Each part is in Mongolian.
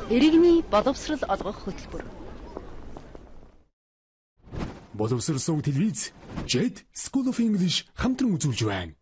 Иргэний боловсрол олгох хөтөлбөр. Боловсролсон телевиз JED School of English хамтран үзүүлж байна.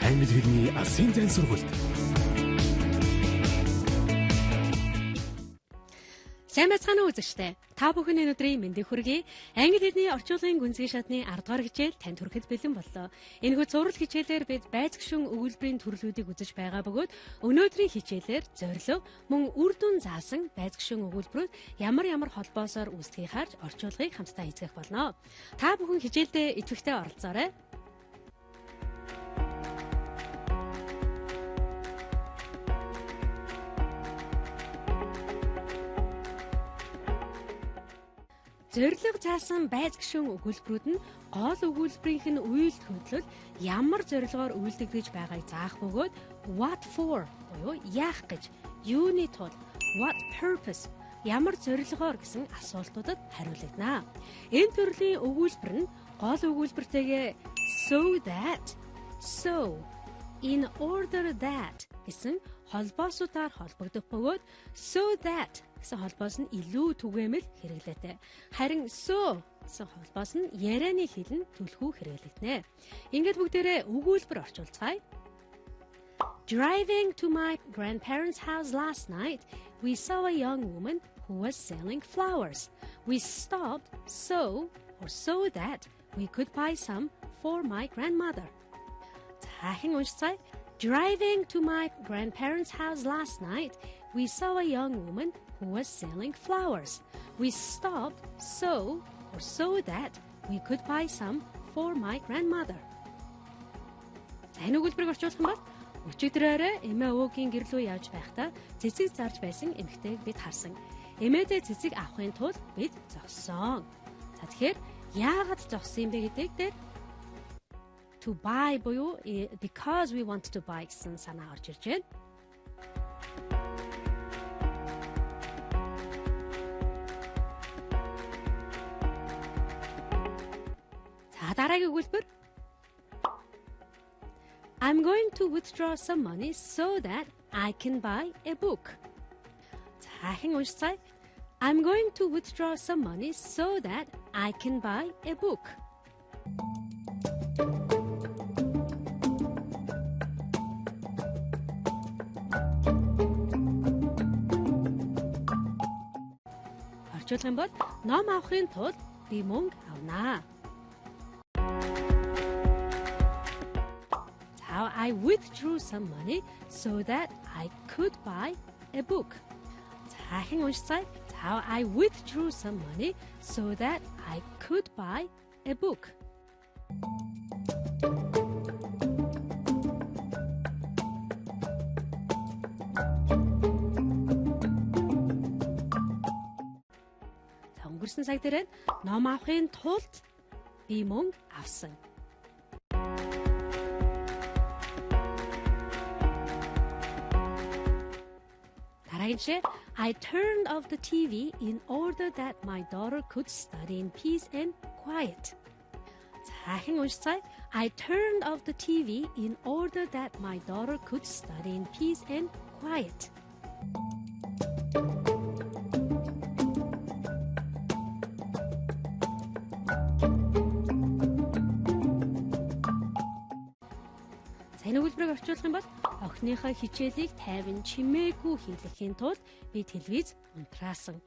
Англи хэлний асын зайн сургалт. Сайн байцгаана уу үзэгчдээ. Та бүхэн өнөөдрийн мэндийг хүргэе. Англи хэлний орчуулгын гүнзгий шатны 10 дугаар хичээл танд хүрэхэд бэлэн боллоо. Энэхүү зураг хичээлээр бид байц гишүүн өгүүлбэрийн төрлүүдийг үзэж байгаа бөгөөд өнөөдрийн хичээлээр зорилго мөн үр дүн заасан байц гишүүн өгүүлбэрүүд ямар холбоосоор үүсдгийг харж орчуулгыг хамтдаа эзгэх болно. Та бүхэн хичээлдээ идэвхтэй оролцоорой. Зорилго заасан байц гишүүн өгүүлбэрүүд нь гол өгүүлбэрийнх нь үйлдэл хөдлөл ямар зорилгоор үйлдэгдэж байгааг заах бөгөөд what for буюу яах гэж, юуны тулд, what purpose ямар зорилгоор гэсэн асуултуудад хариулагдана. Энэ төрлийн өгүүлбэр нь гол өгүүлбэртэйгээ so that, so, in order that гэсэн холбоосуудаар холбогдох бөгөөд so that гэсэн холбоос нь илүү түгээмэл хэрэглээтэй. Харин so гэсэн холбоос нь ярианы хэл нь түлхүү хэрэглэгдэнэ. Ингээд бүгдээрээ өгүүлбэр орчуулцгаая. Driving to my grandparents' house last night, we saw a young woman who was selling flowers. We stopped so that we could buy some for my grandmother. Дахин уншицгаая. Driving to my grandparents' house last night, we saw a young woman who was selling flowers. We stopped so that we could buy some for my grandmother. Энэ өгүүлбэрийг орчуулах юм бол өчигдрээрээ эмээ өвөгийн гэр рүү явж байхдаа цэцэг зарж байсан эмэгтэйг бид харсан. Эмээдээ цэцэг авахын тулд бид зогссон. За тэгэхээр яагаад зогссон юм бэ гэдэг дээр to buy буюу because we want to buy гэсэн санаа орж ирж байна. Дараагийн өгүүлбэр I'm going to withdraw some money so that I can buy a book. Дахин уншицгаая. I'm going to withdraw some money so that I can buy a book. Орчуулах юм бол ном авахын тулд би мөнгө авнаа. I withdrew some money so that I could buy a book. Дахин уншицгаая. How I withdrew some money so that I could buy a book. Өнгөрсөн цаг дээр ном авахын тулд би мөнгө авсан. I turned off the TV in order that my daughter could study in peace and quiet. Дахин уншицгаая. I turned off the TV in order that my daughter could study in peace and quiet. Энэ өгүүлбэрийг орчуулах юм бол охиныхоо хичээлийг тайван чимээгүй хийлгэхийн тулд би телевиз унтраасан.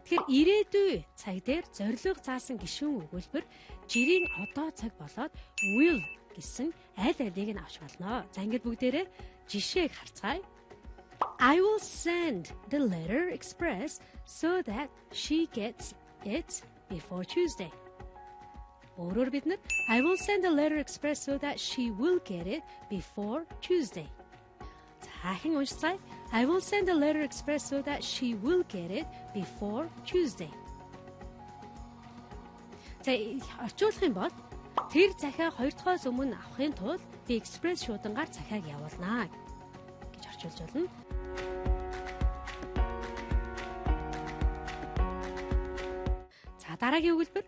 Тэгэхээр ирээдүй цаг дээр зорилго заасан гишүүн өгүүлбэр жирийн одоо цаг болоод will гэсэн аль алийг нь авч болно. За ингээд бүгдээрээ жишээг харцгаая. I will send the letter express so that she gets it before Tuesday. Өөрөөр бид нар I will send a letter express so that she will get it before Tuesday. Дахин уншицгаая. I will send a letter express so that she will get it before Tuesday. За орчуулах юм бол Тэр захиа 2 дахоос өмнө авахын тулд би экспресс шуудангаар захиаг явуулнаа гэж орчуулж болно. За дараагийн өгүүлбэр.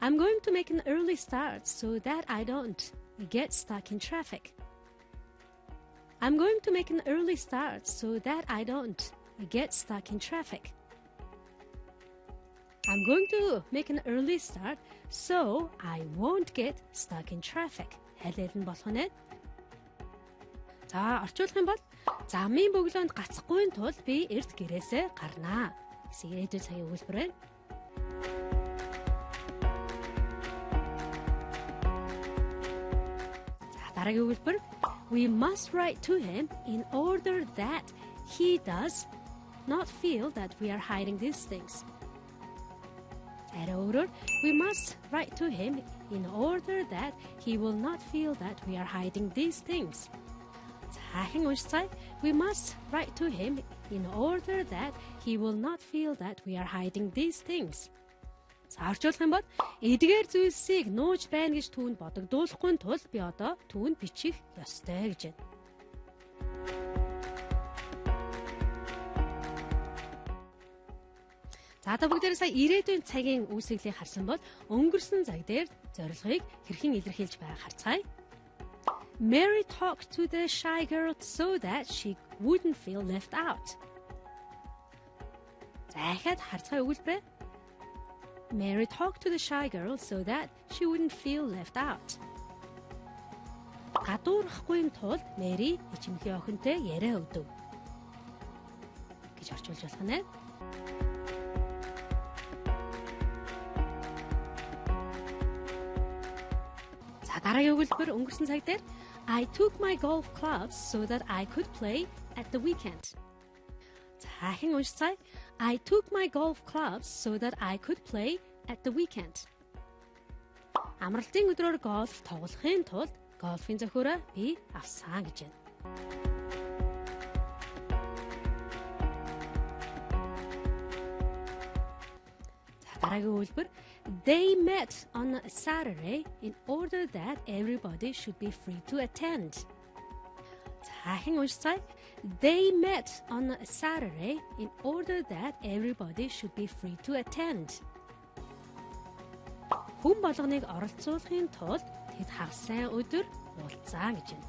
I'm going to make an early start so that I don't get stuck in traffic. I'm going to make an early start so that I don't get stuck in traffic. I'm going to make an early start so I won't get stuck in traffic. Хэлэл нь болох нь. За орчуулах юм бол замын бөглөөнд гацхгүй тул би эрт гэрээсээ гарнаа гэсэн ирээдүйн цагийн өгүүлбэр байна. За дараагийн өгүүлбэр. We must write to him in order that he does not feel that we are hiding these things. We must write to him in order that he will not feel that we are hiding these things. We must write to him in order that he will not feel that we are hiding these things. Орчуулах юм бол эдгээр зүйлсийг нууж байна гэж түүнд бодогдуулахгүй тул би одоо түүнд бичих ёстой гэж байна. За та бүгдээрээ сая ирээдүйн цагийн үүсгэлийг харсан бол өнгөрсөн цаг дээр зорилгыг хэрхэн илэрхийлж байгааг харцгаая. Mary talked to the shy girl so that she wouldn't feel left out. Захад харцгаая өгүүлбэрээ. Mary talked to the shy girl so that she wouldn't feel left out. Гадуурхахгүй тулд Мэри ичимхий охинтой яриа өгдөв гэж орчуулж болох нь. За дараагийн өгүүлбэр өнгөрсөн цаг дээр I took my golf clubs so that I could play at the weekend. Захин уншицгаая. I took my golf clubs so that I could play at the weekend. Амралтын өдрөөр гольф тоглохын тулд гольфын зохиороо би авсан гэж байна. Дараагийн өгүүлбэр They met on a Saturday in order that everybody should be free to attend. Захин уншицгаая. They met on a Saturday in order that everybody should be free to attend. Хүн болгоныг оролцуулахын тулд тэд хагас сайн өдөр уулзсан гэж байна.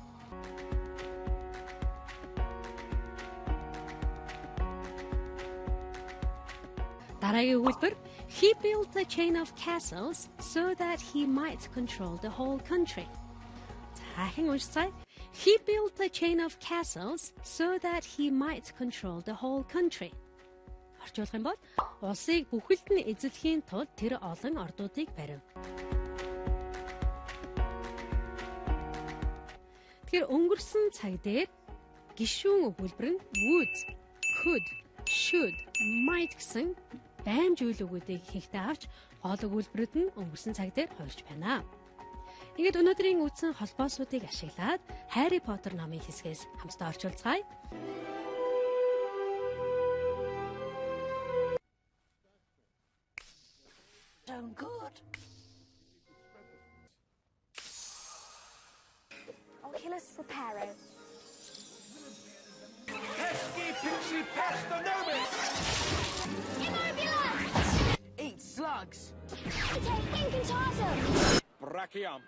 Дараагийн өгүүлбэр He built a chain of castles so that he might control the whole country. Захин уншицгаая. He built a chain of castles so that he might control the whole country. Орчуулах юм бол улсыг бүхэлд нь эзлэхийн тулд тэр олон ордуудыг барив. Тэгэхээр өнгөрсөн цаг дээр гишүүн өгүүлбэр нь would, could, should, might гэсэн баймж үйл өгүүдийг хийхдээ авч гол өгүүлбэрүүд нь өнгөрсөн цаг дээр хувирч байна. Ингээд өнөөдрийн үдсэн холбоосуудыг ашиглаад Harry Potter номын хэсгээс хамтдаа орчуулцгаая. Good. Oculus Reparo. Pesky pixie pasta nobis! Immobilized! Eat slugs! Take Incantatum! Brachium!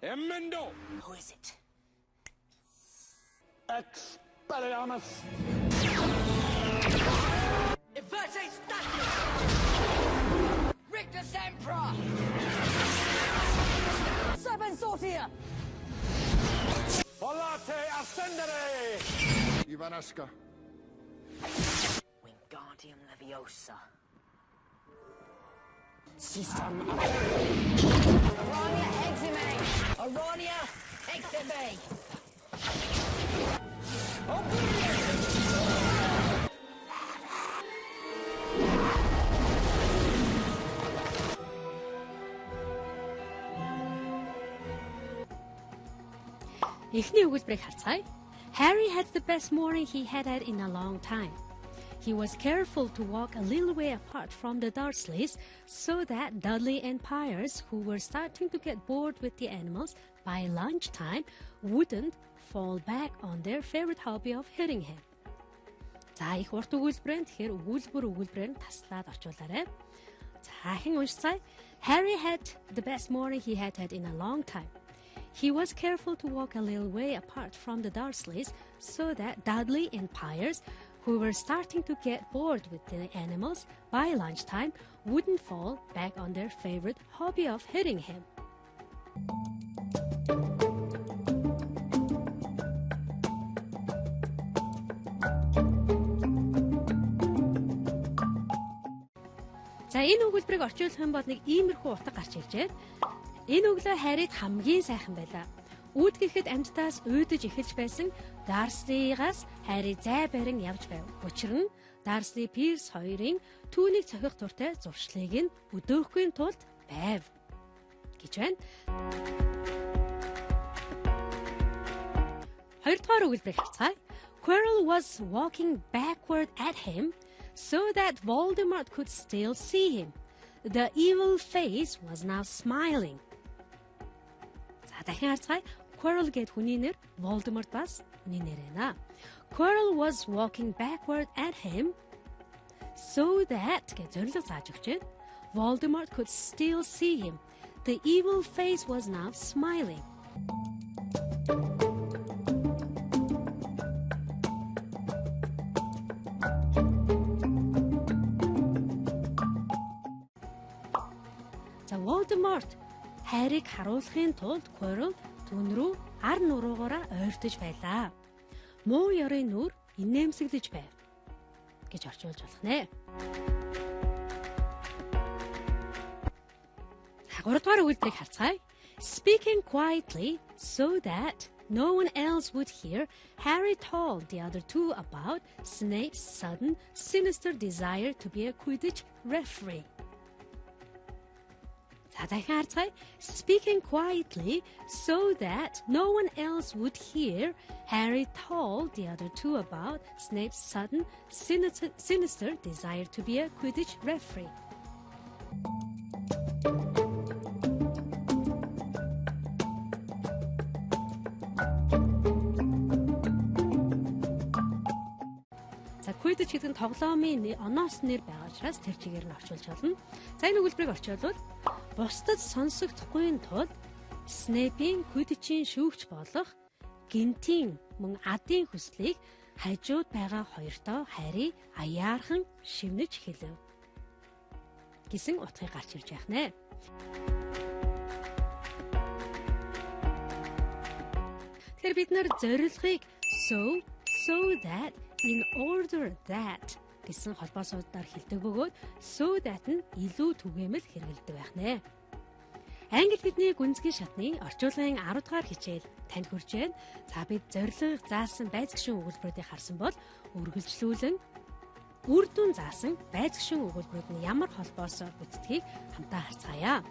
Emendo! Who is it? Expelliarmus! Inverte Statue! Rictus Emperor! Serpent Sortier! Volate Ascendere! Ivanaska. Wingardium Leviosa! System Aronia Exime! Aronia Exime! Эхний өгүүлбэрийг харцгаая. Harry had the best morning he had had in a long time. He was careful to walk a little way apart from the Dursleys so that Dudley and Piers, who were starting to get bored with the animals by lunchtime, wouldn't fall back on their favorite hobby of hitting him. За их урт өгүүлбэрэн тэгэхээр өгүүлбэрээр таслаад орчуулаарай. За хэн уншицгаая. Harry had the best morning he had had in a long time. He was careful to walk a little way apart from the Dursleys so that Dudley and Piers, who were starting to get bored with the animals by lunchtime, wouldn't fall back on their favorite hobby of hitting him. За энэ өгүүлбэрийг орчуулах юм бол нэг иймэрхүү утга гарч ирж байна. Энэ өглөө Харрид хамгийн сайхан байлаа. Үүд гэхэд амьтдаас уйдаж эхэлж байсан Дарслигаас Харри зай барин явж байв. Учир нь Дарсли Пирс хоёрын түүнийг цохих туртай зуршлыг нь өдөөхгүй тулд байв гэж байна. Хоёрдугаар өгүүлбэрийг харцгаая. Quirrell was walking backward at him so that Voldemort could still see him. The evil face was now smiling. За дахин харцгаая. Quirrell гэд хүний нэр Voldemort бас хүний нэр байна. Quirrell was walking backward at him so that гэж зорилго зааж өгч байна. Voldemort could still see him. The evil face was now smiling. Voldemort Харриг харуулахын тулд Quirrell түүн рүү ар нуруугаараа ойртож байлаа. Муу ёрын нүр инээмсэглэж байв гэж орчуулж болох нэ. Гуравдугаар өгүүлбэрийг харцгаая. Speaking quietly so that no one else would hear, Harry told the other two about Snape's sudden, sinister desire to be a Quidditch referee. Speaking quietly so that no one else would hear, Harry told the other two about Snape's sudden, sinister desire to be a Quidditch referee. Quidditch гэдэг нь тоглоомын оноос нэр байгаа учраас тэр чигээр нь орчуулж болно. За энэ өгүүлбэрийг орчуулвал бусдад сонсогдохгүй тулд Snape-ийн Quidditch-ийн шүүгч болох гинтийн мөн адын хүслийг хажууд байгаа хоёртоо Harry аяархан шивнэж хэлв гэсэн утгыг гарч ирж байх нэ. Тэгэхээр бид нар зорилгыг so that, in order that гэсэн холбоосуудаар хэлдэг бөгөөд so that нь илүү түгээмэл хэрэгэлдэг байх нэ. Англи хэлний гүнзгий шатны орчуулгын 10 дугаар хичээл танд хүрч байна. За бид зорилго заасан байц гишүүн өгүүлбэрүүдийг харсан бол үргэлжлүүлэн үр дүн заасан байц гишүүн өгүүлбэрүүд нь ямар холбоосоор бүтдгийг хамтаа харцгаая.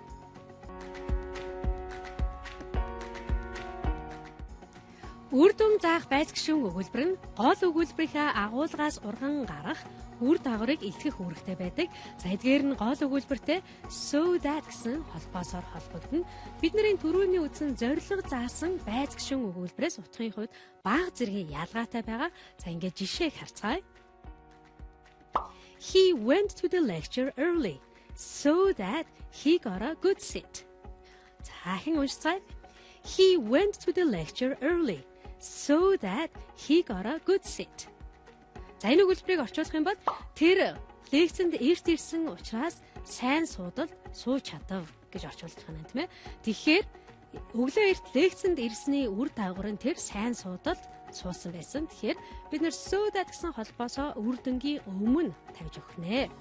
Үр дүн заах байц гишүүн өгүүлбэр нь гол өгүүлбэрийнхээ агуулгаас урган гарах үр дагаврыг илтгэх үүрэгтэй байдаг. За эдгээр нь гол өгүүлбэртэй so that гэсэн холбоосоор холбогдно. Бидний түрүүний үзсэн зорилго заасан байц гишүүн өгүүлбэрээс утгын хувьд бага зэргийн ялгаатай байгаа. За ингээд жишээг харцгаая. He went to the lecture early so that he got a good seat. За хэн уншицгаая. He went to the lecture early so that he got a good seat. За энэ өгүүлбэрийг орчуулах юм бол тэр лекцэнд эрт ирсэн учраас сайн сууж чадав гэж орчуулдаг юм тийм ээ. Тэгэхээр өглөө эрт лекцэнд ирсний үр дагавар нь тэр сайн суусан байсан. Тэгэхээр бид нэр so that гэсэн холбоосоо үр дүнгийн өмнө тавьж өгөх нэ.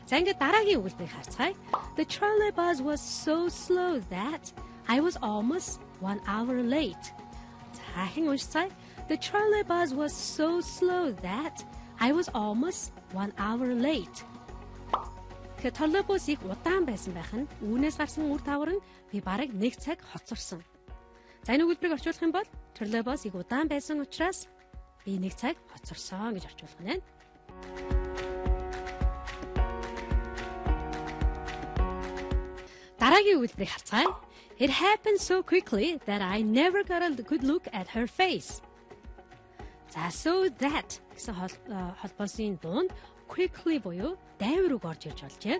За ингээд дараагийн өгүүлбэрийг харцгаая. The trolleybus was so slow that I was almost 1 hour late. За хэн уншицгаая. The trolleybus was so slow that I was almost 1 hour late. Тэгэхээр троллейбус их удаан байсан байх нь үүнээс гарсан үр дагавар нь би бараг 1 цаг хоцорсон. За энэ өгүүлбэрийг орчуулах юм бол троллейбус их удаан байсан учраас Би нэг цаг хоцорсон гэж орчуулах нь. Дараагийн үйлдвэрийг харцгаая. It happened so quickly that I never got a good look at her face. За so that гэсэн холбоосын дунд quickly буюу дайвар үг орж ирж болжээ.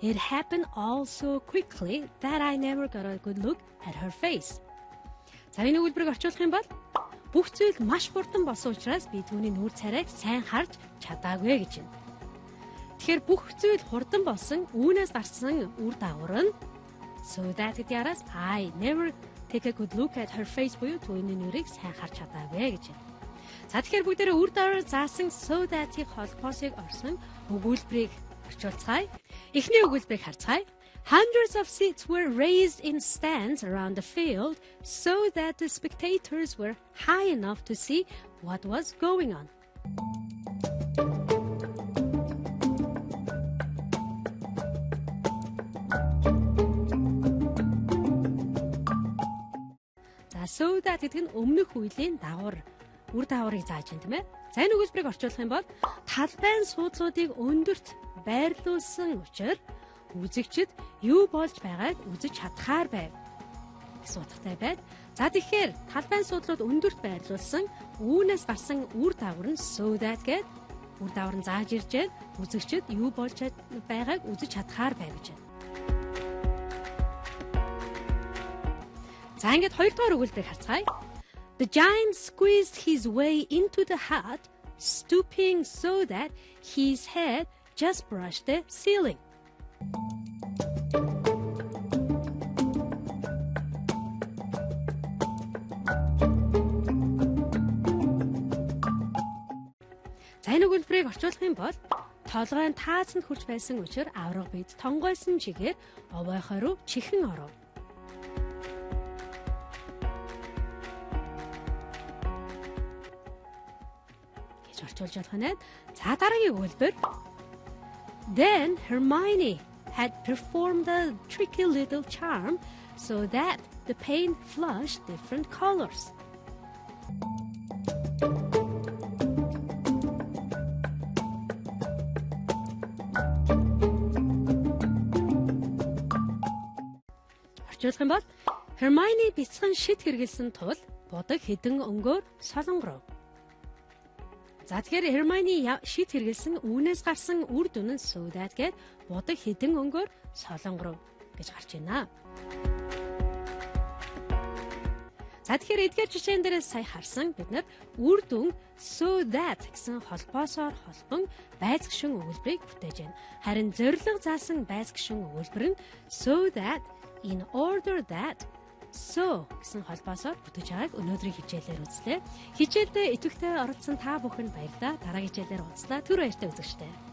It happened all so quickly that I never got a good look at her face. За энэ үйлдвэрийг орчуулах юм бол бүх зүйл маш хурдан болсон учраас би түүний нүүр царайг сайн харж чадаагүй гэж байна. Тэгэхээр бүх зүйл хурдан болсон үүнээс гарсан үр дагавар нь so that гэдгээс I never take a good look at her face буюу түүний нүрийг сайн харж чадаагүй гэж байна. За тэгэхээр бүгдээрээ үр дагавар заасан so that-ийг холбоосыг орсон өгүүлбэрийг орчуулцгаая. Эхний өгүүлбэрийг харцгаая. Hundreds of seats were raised in stands around the field so that the spectators were high enough to see what was going on. За so that гэдэг нь өмнөх үеийн дагавар үр дагаврыг зааж байна тийм ээ. За энэ өгүүлбэрийг орчуулах юм бол талбайн суудлуудыг өндөрт байрлуулсан учраас үзэгчид юу болж байгааг үзэж чадхаар байв гэсэн утгатай байна. За тэгэхээр талбайн суудлууд өндөрт байрлуулсан үүнээс гарсан үр дагавар нь so that гэдэг үр дагавар нь зааж ирж байна. Үзэгчид юу болж байгааг үзэж чадхаар байв гэж байна. За ингээд хоёрдугаар өгүүлбэрийг харцгаая. The giant squeezed his way into the hut, stooping so that his head just brushed the ceiling. За энэ өгүүлбэрийг орчуулах юм бол толгой нь таацанд хүрч байсан учраас авраг бид тонгойсон чигээр овойхоо руу чихэн оров. гэж орчуулж болох нь. За дараагийн өгүүлбэр. Then Hermione had performed a tricky little charm so that the paint flushed different colors. Орчуулах юм бол Hermione бяцхан шид хэргэлсэн тул будаг хэдэн өнгөөр солонгоров. За тэгэхээр Hermione шид хэргэлсэн үүнээс гарсан үр дүн нь so that гээд будаг хэдэн өнгөөр солонгоров гэж гарч байна. За тэгэхээр эдгээр жишээн дээрээс сая харсан бид нар үр дүн so that гэсэн холбоосоор холбон байц гишүүн өгүүлбэрийг бүтээж байна. Харин зорилго заасан байц гишүүн өгүүлбэр нь so that, in order that, so гэсэн холбоосоор бүтэж байгааг өнөөдрийн хичээлээр үзлээ. Хичээлдээ идэвхтэй оролцсон та бүхэнд баярлалаа. Дараагийн хичээлээр уулзлаа. Түр баяртай үзэгчдээ.